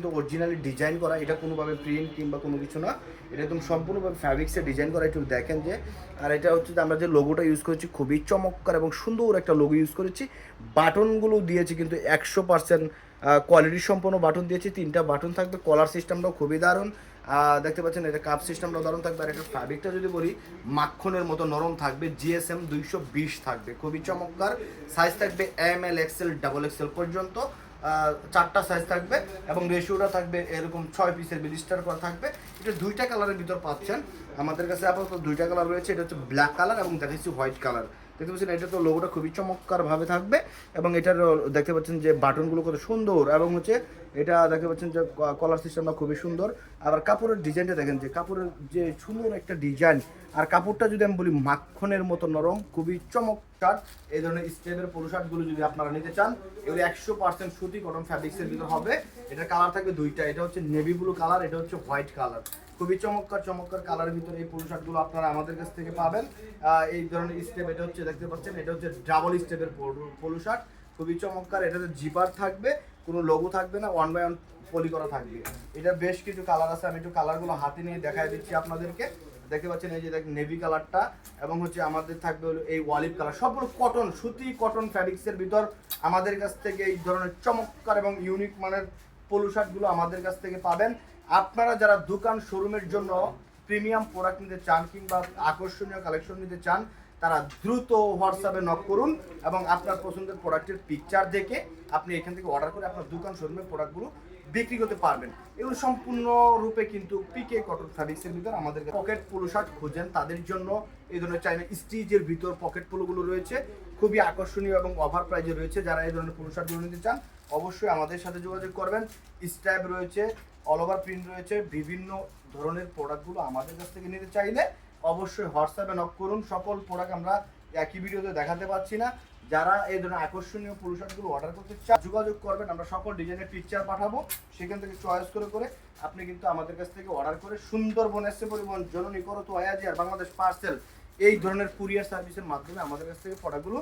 কিন্তু originally design করা, এটা কোনোভাবে প্রিন্ট কিংবা কোনো কিছু না, এটা একদম সম্পূর্ণভাবে ফ্যাব্রিক্সে ডিজাইন করা। একটু দেখেন যে, আর এটা হচ্ছে যে আমরা যে লোগোটা ইউজ করেছি খুবই চমৎকার এবং সুন্দর একটা লোগো ইউজ করেছি। বাটনগুলো দিয়েছি কিন্তু 100% কোয়ালিটি সম্পন্ন বাটন দিয়েছি। 3টা বাটন থাকবে, কলার সিস্টেমটাও খুবই দারুণ। দেখতে পাচ্ছেন এটা কাপ সিস্টেমটাও দারুণ থাকবে। আর এটা ফ্যাব্রিকটা যদি বলি মাখনের মতো নরম থাকবে, জিএসএম 220 থাকবে, খুবই চমৎকার। সাইজ থাকবে ML XL XXL পর্যন্ত, 4টা সাইজ থাকবে এবং রেশিওটা থাকবে এরকম 6 পিসের ব্লিস্টার করা থাকবে। এটা 2টা কালারের ভিতর পাচ্ছেন আমাদের কাছে, আপাতত 2টা কালার রয়েছে। এটা হচ্ছে ব্ল্যাক কালার এবং দেখাচ্ছি হোয়াইট কালার। দেখতে পাচ্ছেন এটা তো লোগোটা খুবই চমৎকারভাবে থাকবে এবং এটার দেখতে পাচ্ছেন যে বাটনগুলো কত সুন্দর এবং হচ্ছে এটা দেখতে পাচ্ছেন যে কলার সিস্টেমটা খুবই সুন্দর। আবার কাপড়ের ডিজাইনটা দেখেন যে কাপড়ের যে সুন্দর একটা ডিজাইন, আর কাপড়টা যদি আমি বলি মাখনের মতো নরম, খুবই চমৎকার। এই ধরনের স্টেপের পোলো শার্টগুলো যদি আপনারা নিতে চান, এগুলো 100% সুতি কটন ফ্যাব্রিক্সের ভিতর হবে। এটা কালার থাকবে 2টা, এটা হচ্ছে নেভি ব্লু কালার, এটা হচ্ছে হোয়াইট কালার। খুবই চমৎকার চমৎকার কালারের ভিতরে এই পোলো শার্টগুলো আপনারা আমাদের কাছ থেকে পাবেন। এই ধরনের স্টেপ, এটা হচ্ছে দেখতে পাচ্ছেন এটা হচ্ছে ডাবল স্টেপের পোলো শার্ট, খুবই চমৎকার। এটাতে জিপার থাকবে, কোনো লোগো থাকবে না, 1 বাই 1 পলি করা থাকবে। এটা বেশ কিছু কালার আছে, আমি একটু কালারগুলো হাতে নিয়ে দেখাই দিচ্ছি আপনাদেরকে। দেখতে পাচ্ছেন এই যে দেখেন নেভি কালারটা এবং হচ্ছে আমাদের থাকবে হলো এই ওয়ালিভ কালার। সবগুলো কটন, সুতি কটন ফ্যাব্রিক্সের ভিতর আমাদের কাছ থেকে এই ধরনের চমৎকার এবং ইউনিক মানের পোলো শার্টগুলো আমাদের কাছ থেকে পাবেন। আপনারা যারা দোকান শোরুমের জন্য প্রিমিয়াম প্রোডাক্ট নিতে চান কিংবা আকর্ষণীয় কালেকশন নিতে চান, তারা দ্রুত হোয়াটসঅ্যাপে নক করুন এবং আপনার পছন্দের প্রোডাক্টের পিকচার দেখে আপনি এখান থেকে অর্ডার করে আপনার দোকান শোরুমের প্রোডাক্টগুলো বিক্রি করতে পারবেন। এগুলো সম্পূর্ণরূপে কিন্তু পিকে কটন ফ্যাব্রিক্সের ভিতর। আমাদের পকেট পোলো শার্ট খুঁজেন তাদের জন্য এই ধরনের চাইনা স্টিচের ভিতর পকেট পোলোগুলো রয়েছে, খুবই আকর্ষণীয় এবং ওভার প্রাইজে রয়েছে। যারা এই ধরনের পোলো শার্টগুলো নিতে চান অবশ্যই আমাদের সাথে যোগাযোগ করবেন। স্ট্রাইপ রয়েছে, অল ওভার প্রিন্ট রয়েছে, বিভিন্ন ধরনের প্রোডাক্টগুলো আমাদের কাছ থেকে নিতে চাইলে অবশ্যই হোয়াটসঅ্যাপে নক করুন। সকল প্রোডাক্ট আমরা একই ভিডিওতে দেখাতে পারছি না। যারা এই ধরনের আকর্ষণীয় পোলো শার্টগুলো অর্ডার করতে চান যোগাযোগ করবেন, আমরা সকল ডিজাইনের পিকচার পাঠাবো, সেখান থেকে চয়েস করে করে আপনি কিন্তু আমাদের কাছ থেকে অর্ডার করে সুন্দরবন এসে পরিবহন, জননী করতো আয়াজি আর বাংলাদেশ পার্সেল এই ধরনের কুরিয়ার সার্ভিসের মাধ্যমে আমাদের কাছ থেকে প্রোডাক্টগুলো